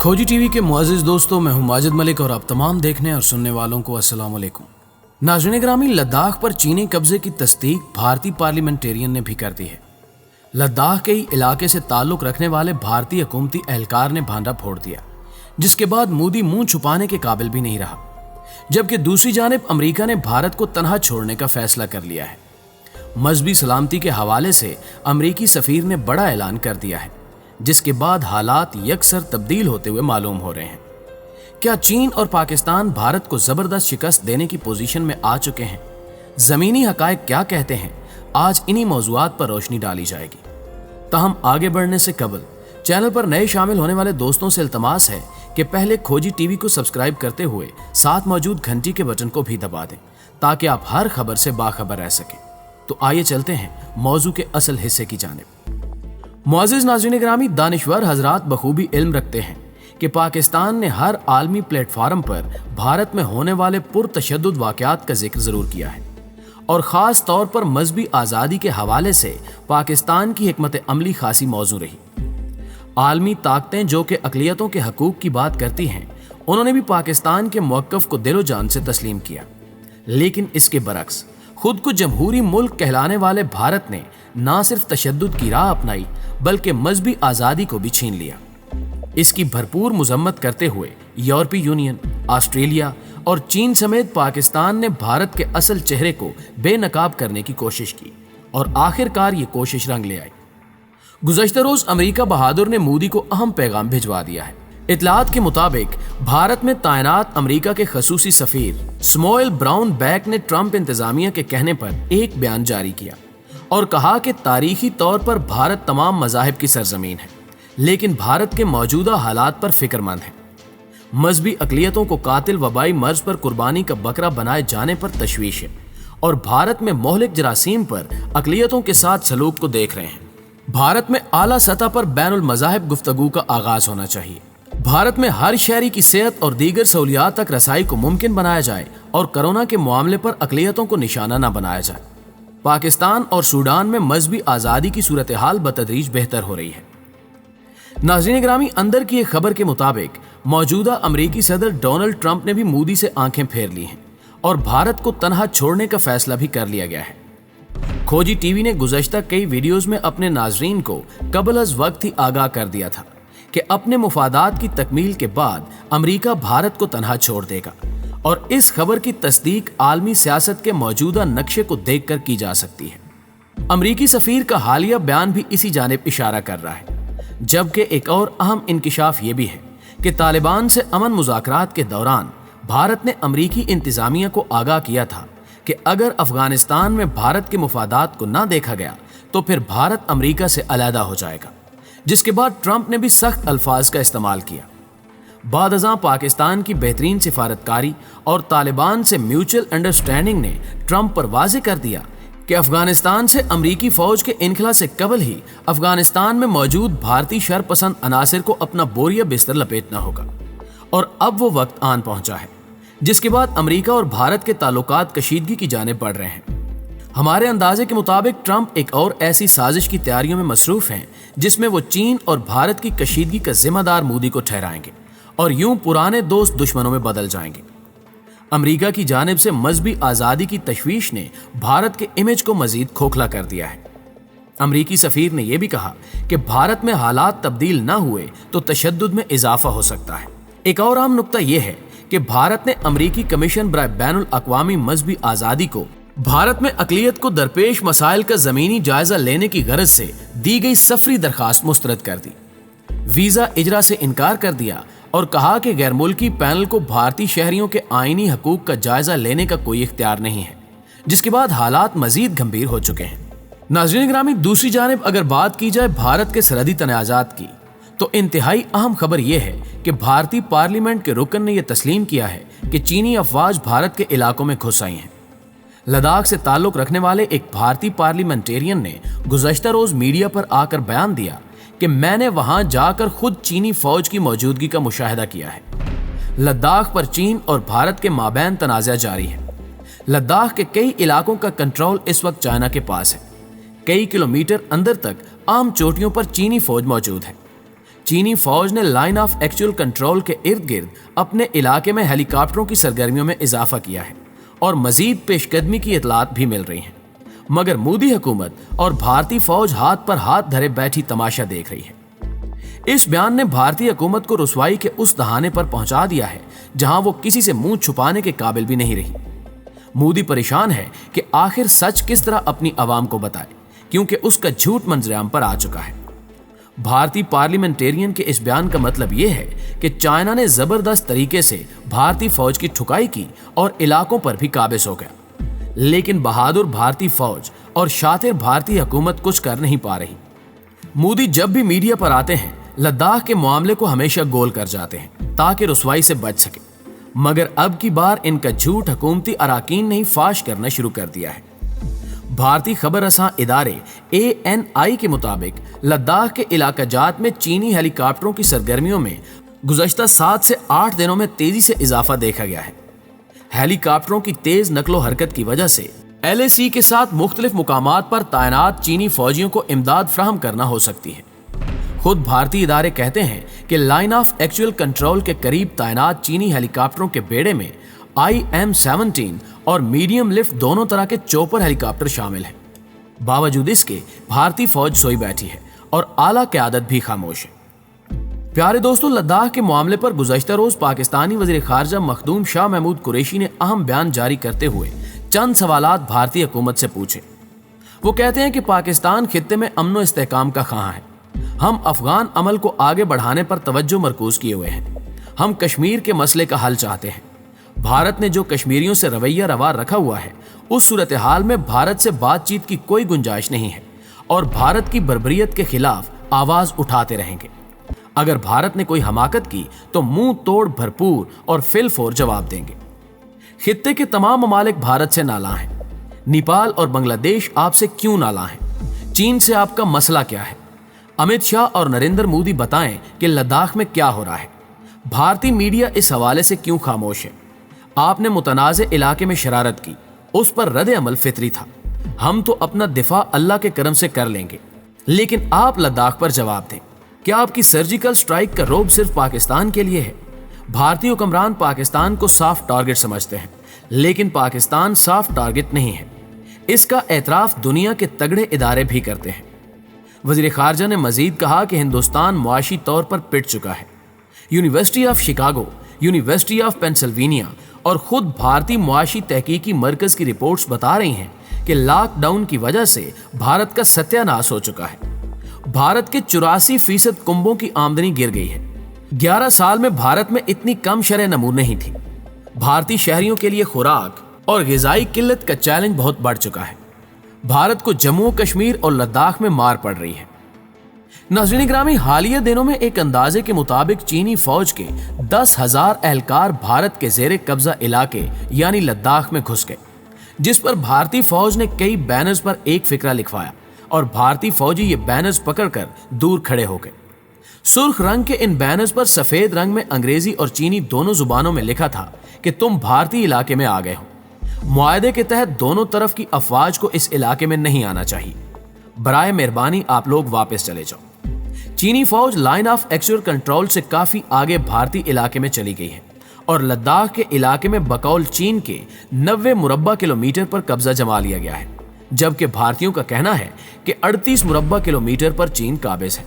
खोजी टीवी के मुअज़्ज़िज़ दोस्तों, मैं हूं माजिद मलिक और आप तमाम देखने और सुनने वालों को अस्सलाम वालेकुम। नाज़रीन ग्रामी, लद्दाख पर चीनी कब्जे की तस्दीक भारतीय पार्लियामेंटेरियन ने भी कर दी है। लद्दाख के ही इलाके से ताल्लुक रखने वाले भारतीय हुकूमती एहलकार ने भांडा फोड़ दिया, जिसके बाद मोदी मुंह छुपाने के काबिल भी नहीं रहा। जबकि दूसरी जानिब अमेरिका ने भारत को तनहा छोड़ने का फैसला कर लिया है। मजहबी सलामती के हवाले से अमेरिकी सफीर ने बड़ा ऐलान कर दिया है, जिसके बाद हालात यकसर तब्दील होते हुए मालूम हो रहे हैं। क्या चीन और पाकिस्तान भारत को जबरदस्त शिकस्त देने की पोजीशन में आ चुके हैं? जमीनी हकायक क्या कहते हैं? आज इन्हीं मौज़ूआत पर रोशनी डाली जाएगी। ताहम आगे बढ़ने से कबल चैनल पर नए शामिल होने वाले दोस्तों से इल्तमास है कि पहले खोजी टीवी को सब्सक्राइब करते हुए साथ मौजूद घंटी के बटन को भी दबा दें, ताकि आप हर खबर से बाखबर रह सकें। तो आइए चलते हैं मौजू के असल हिस्से की जानिब। मुअज़्ज़िज़ नाज़रीन ग्रामी, दानिश्वर हजरात बखूबी इल्म रखते हैं कि पाकिस्तान ने हर आलमी प्लेटफार्म पर भारत में होने वाले पुरतशद्दुद वाक़यात का जिक्र ज़रूर किया है, और ख़ास तौर पर मजहबी आज़ादी के हवाले से पाकिस्तान की हिकमत अमली खासी मौजू रही। आलमी ताकतें जो कि अक़लियतों के हकूक़ की बात करती हैं, उन्होंने भी पाकिस्तान के मौक़िफ़ को दिलो जान से तस्लीम किया। लेकिन इसके बरक्स खुद को जमहूरी मुल्क कहलाने वाले भारत ने ना सिर्फ तशद्दुद की राह अपनाई, बल्कि मजहबी आज़ादी को भी छीन लिया। इसकी भरपूर मजम्मत करते हुए यूरोपीय यूनियन, ऑस्ट्रेलिया और चीन समेत पाकिस्तान ने भारत के असल चेहरे को बेनकाब करने की कोशिश की, और आखिरकार ये कोशिश रंग ले आई। गुज़श्ता रोज अमेरिका बहादुर ने मोदी को अहम पैगाम भिजवा दिया है। इतलात के मुताबिक भारत में तैनात अमेरिका के खसूसी सफीर स्मोएल ब्राउन बैक ने ट्रंप इंतजामिया के कहने पर एक बयान जारी किया और कहा कि तारीखी तौर पर भारत तमाम मज़ाहिब की सरजमीन है, लेकिन भारत के मौजूदा हालात पर फिक्रमंद है। मजहबी अक़लियतों को कातिल वबाई मर्ज पर कुर्बानी का बकरा बनाए जाने पर तशवीश है, और भारत में मोहलिक जरासीम पर अक़लियतों के साथ सलूक को देख रहे हैं। भारत में आला सतह पर बैनुल मज़ाहिब गुफ्तगू का आगाज होना चाहिए। भारत में हर शहरी की सेहत और दीगर सहूलियात तक रसाई को मुमकिन बनाया जाए, और कोरोना के मामले पर अक़लियतों को निशाना न बनाया जाए। पाकिस्तान और सूडान में मजहबी आज़ादी की सूरत हाल बतदरीज बेहतर हो रही है। नाज़रीन ग्रामी, अंदर की एक खबर के मुताबिक मौजूदा अमरीकी सदर डोनाल्ड ट्रंप ने भी मोदी से आंखें फेर ली हैं, और भारत को तनहा छोड़ने का फैसला भी कर लिया गया है। खोजी टीवी ने गुज़श्ता कई वीडियोज़ में अपने नाजरीन को कबल अज़ वक्त ही आगाह कर दिया था कि अपने मुफादात की तकमील के बाद अमेरिका भारत को तनहा छोड़ देगा, और इस खबर की तस्दीक आलमी सियासत के मौजूदा नक्शे को देखकर की जा सकती है। अमरीकी सफीर का हालिया बयान भी इसी जानिब इशारा कर रहा है। जबकि एक और अहम इंकिशाफ ये भी है कि तालिबान से अमन मुज़ाकरात के दौरान भारत ने अमरीकी इंतजामिया को आगाह किया था कि अगर अफगानिस्तान में भारत के मुफादात को ना देखा गया तो फिर भारत अमरीका से अलहदा हो जाएगा, जिसके बाद ट्रंप ने भी सख्त अल्फाज का इस्तेमाल किया। बाद अज़ां पाकिस्तान की बेहतरीन सिफारतकारी और तालिबान से म्यूचुअल अंडरस्टैंडिंग ने ट्रंप पर वाज़ेह कर दिया कि अफगानिस्तान से अमरीकी फौज के इनखला से कबल ही अफगानिस्तान में मौजूद भारतीय शरपसंद अनासिर को अपना बोरिया बिस्तर लपेटना होगा। और अब वो वक्त आन पहुंचा है जिसके बाद अमरीका और भारत के ताल्लुकात कशीदगी की जानिब बढ़ रहे हैं। हमारे अंदाजे के मुताबिक ट्रंप एक और ऐसी साजिश की तैयारियों में मसरूफ हैं जिसमें वो चीन और भारत की कशीदगी का जिम्मेदार मोदी को ठहराएंगे, और यूं पुराने दोस्त दुश्मनों में बदल जाएंगे। अमेरिका की जानिब से मजहबी आज़ादी की तशवीश ने भारत के इमेज को मजीद खोखला कर दिया है। अमेरिकी सफीर ने यह भी कहा कि भारत में हालात तब्दील न हुए तो तशद्दुद में इजाफा हो सकता है। एक और अहम नुक्ता यह है कि भारत ने अमेरिकी कमीशन बराए बैनुल अक़वामी मजहबी आज़ादी को भारत में अक़लियत को दरपेश मसाइल का ज़मीनी जायजा लेने की गरज से दी गई सफरी दरखास्त मुस्तरद कर दी, वीज़ा इजरा से इनकार कर दिया, और कहा कि गैर मुल्की पैनल को भारतीय शहरियों के आईनी हकूक का जायजा लेने का कोई इख्तियार नहीं है, जिसके बाद हालात मजीद गंभीर हो चुके हैं। नाज़रीन ग्रामी, दूसरी जानिब अगर बात की जाए भारत के सरहदी तनाज़ात की, तो इंतहाई अहम खबर यह है कि भारतीय पार्लियामेंट के रुकन ने यह तस्लीम किया है कि चीनी अफवाज भारत के इलाकों में घुस आई हैं। लद्दाख से ताल्लुक रखने वाले एक भारतीय पार्लियामेंटेरियन ने गुज़श्ता रोज मीडिया पर आकर बयान दिया कि मैंने वहां जाकर खुद चीनी फौज की मौजूदगी का मुशाहिदा किया है। लद्दाख पर चीन और भारत के माबैन तनाज़ा जारी है। लद्दाख के कई इलाकों का कंट्रोल इस वक्त चाइना के पास है। कई किलोमीटर अंदर तक आम चोटियों पर चीनी फौज मौजूद है। चीनी फौज ने लाइन ऑफ एक्चुअल कंट्रोल के इर्द गिर्द अपने इलाके में हेलीकॉप्टरों की सरगर्मियों में इजाफा किया है और मजीद पेशकदमी की इतलात भी मिल रही हैं। मगर मोदी हुकूमत और भारतीय फौज हाथ पर हाथ धरे बैठी तमाशा देख रही है। इस बयान ने भारतीय हुकूमत को रुसवाई के उस दहाने पर पहुंचा दिया है जहां वो किसी से मुंह छुपाने के काबिल भी नहीं रही। मोदी परेशान है कि आखिर सच किस तरह अपनी आवाम को बताए, क्योंकि उसका झूठ मंजरेआम पर आ चुका है। भारतीय पार्लियामेंटेरियन के इस बयान का मतलब यह है कि चाइना ने जबरदस्त तरीके से भारतीय फौज की ठुकाई की और इलाकों पर भी काबिज हो गया, लेकिन बहादुर भारतीय फौज और शातिर भारतीय हुकूमत कुछ कर नहीं पा रही। मोदी जब भी मीडिया पर आते हैं लद्दाख के मामले को हमेशा गोल कर जाते हैं ताकि रुसवाई से बच सके, मगर अब की बार इनका झूठ हुकूमती अराकीन ने ही फाश करना शुरू कर दिया है। भारतीय खबर रसां इदारे ANI के मुताबिक लद्दाख के इलाका जात में चीनी हेलीकॉप्टरों की सरगर्मियों में गुज़श्ता 7 से 8 दिनों में तेजी से इजाफा देखा गया है। हेलीकॉप्टरों की तेज नकलो हरकत की वजह से LAC के साथ मुख्तलिफ मुकामात पर तैनात चीनी फौजियों को इमदाद फ्राहम करना हो सकती है। खुद भारतीय इदारे कहते हैं कि लाइन ऑफ एक्चुअल कंट्रोल के करीब तैनात चीनी हेलीकॉप्टरों के बेड़े में IM-17 और मीडियम लिफ्ट दोनों तरह के चोपर हेलीकॉप्टर शामिल हैं। बावजूद इसके भारतीय फौज सोई बैठी है और आला क़यादत भी खामोश है। प्यारे दोस्तों, लद्दाख के मामले पर गुज़श्ता रोज पाकिस्तानी वज़ीर ख़ारजा मखदूम शाह महमूद कुरैशी ने अहम बयान जारी करते हुए चंद सवालात भारतीय हुकूमत से पूछे। वो कहते हैं कि पाकिस्तान खित्ते में अमन व इस्तेहकाम का ख़्वाह है। हम अफगान अमल को आगे बढ़ाने पर तवज्जो मरकूज किए हुए हैं। हम कश्मीर के मसले का हल चाहते हैं। भारत ने जो कश्मीरियों से रवैया रवा रखा हुआ है, उस सूरत हाल में भारत से बातचीत की कोई गुंजाइश नहीं है और भारत की बर्बरियत के खिलाफ आवाज उठाते रहेंगे। अगर भारत ने कोई हमाकत की तो मुंह तोड़ भरपूर और फिलफोर जवाब देंगे। खित्ते के तमाम ममालिक भारत से नाला हैं। नेपाल और बांग्लादेश आपसे क्यों नाला हैं? चीन से आपका मसला क्या है? अमित शाह और नरेंद्र मोदी बताएं कि लद्दाख में क्या हो रहा है। भारतीय मीडिया इस हवाले से क्यों खामोश है? आपने मुतनाज़े इलाके में शरारत की, उस पर रद्द अमल फितरी था। हम तो अपना दिफा अल्लाह के करम से कर लेंगे, लेकिन आप लद्दाख पर जवाब दें। क्या आपकी सर्जिकल स्ट्राइक का रोब सिर्फ पाकिस्तान के लिए है? भारतीय हुक्मरान पाकिस्तान को साफ टारगेट समझते हैं, लेकिन पाकिस्तान साफ टारगेट नहीं है। इसका एतराफ दुनिया के तगड़े इदारे भी करते हैं। वज़ीर ख़ारजा ने मजीद कहा कि हिंदुस्तान मुआशी तौर पर पिट चुका है। University of Chicago, university of Pennsylvania और खुद भारतीय मुआशी तहकीकी मरकज की रिपोर्ट्स बता रही हैं कि लॉकडाउन की वजह से भारत का सत्यानाश हो चुका है। भारत के 84% कुंभों की आमदनी गिर गई है। 11 साल में भारत में इतनी कम शरह नमूर नहीं थी। भारतीय शहरियों के लिए खुराक और ग़िज़ाई किल्लत का चैलेंज बहुत बढ़ चुका है। भारत को जम्मू कश्मीर और लद्दाख में मार पड़ रही है। नाज़रीन ग्रामी, हालिया दिनों में एक अंदाजे के मुताबिक चीनी फौज के 10,000 एहलकार भारत के ज़ेरे कब्जा इलाके यानी लद्दाख में घुस गए, जिस पर भारतीय फौज ने कई बैनर्स पर एक फिक्रा लिखवाया और भारतीय फौजी ये बैनर्स पकड़कर दूर खड़े हो गए। सुर्ख रंग के इन बैनर्स पर सफेद रंग में अंग्रेजी और चीनी दोनों जुबानों में लिखा था कि तुम भारतीय इलाके में आ गए हो। मुआहदे के तहत दोनों तरफ की अफवाज को इस इलाके में नहीं आना चाहिए। बराए मेहरबानी आप लोग वापस चले जाओ। चीनी फौज लाइन ऑफ एक्चुअल कंट्रोल से काफी आगे भारतीय इलाके में चली गई है और लद्दाख के इलाके में बकौल चीन के 90 मुरब्बा किलोमीटर पर कब्जा जमा लिया गया है, जबकि भारतीयों का कहना है कि 38 मुरब्बा किलोमीटर पर चीन काबिज है।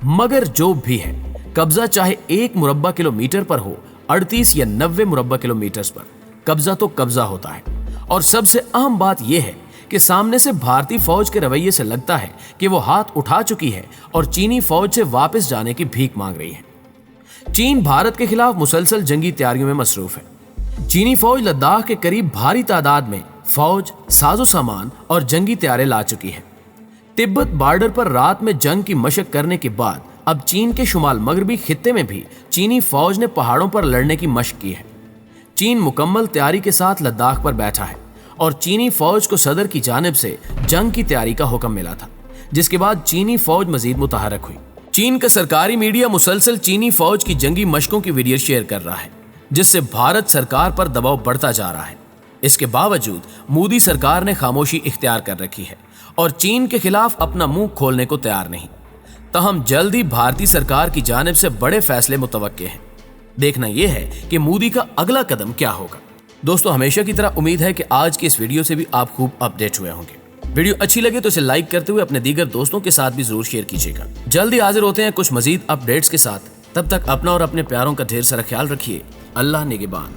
मगर जो भी है, कब्जा चाहे 1 मुरब्बा किलोमीटर पर हो, 38 या 90 मुरब्बा किलोमीटर पर, कब्जा तो कब्जा होता है। और सबसे अहम बात यह है कि सामने से भारतीय फौज के रवैये से लगता है कि वो हाथ उठा चुकी है और चीनी फौज से वापस जाने की भीख मांग रही है। चीन भारत के खिलाफ मुसलसल जंगी तैयारियों में मसरूफ है। चीनी फौज लद्दाख के करीब भारी तादाद में फौज, साजो सामान और जंगी तैयारे ला चुकी है। तिब्बत बॉर्डर पर रात में जंग की मशक करने के बाद अब चीन के शुमाल मगरबी खित्ते में भी चीनी फौज ने पहाड़ों पर लड़ने की मशक की है। चीन मुकम्मल तैयारी के साथ लद्दाख पर बैठा है और चीनी फौज को सदर की जानिब से जंग की तैयारी का हुक्म मिला था, जिसके बाद चीनी फौज मजीद मुतहरक हुई। चीन का सरकारी मीडिया मुसलसल चीनी फौज की जंगी मशकों की वीडियो शेयर कर रहा है, जिससे भारत सरकार पर दबाव बढ़ता जा रहा है। इसके बावजूद मोदी सरकार ने खामोशी इख्तियार कर रखी है और चीन के खिलाफ अपना मुंह खोलने को तैयार नहीं। तहम जल्द ही भारतीय सरकार की जानिब से बड़े फैसले मुतवक्के हैं। देखना यह है कि मोदी का अगला कदम क्या होगा। दोस्तों, हमेशा की तरह उम्मीद है कि आज की इस वीडियो से भी आप खूब अपडेट हुए होंगे। वीडियो अच्छी लगे तो इसे लाइक करते हुए अपने दीगर दोस्तों के साथ भी जरूर शेयर कीजिएगा। जल्दी हाजिर होते हैं कुछ मजीद अपडेट्स के साथ। तब तक अपना और अपने प्यारों का ढेर सारा ख्याल रखिए। अल्लाह निगहबान।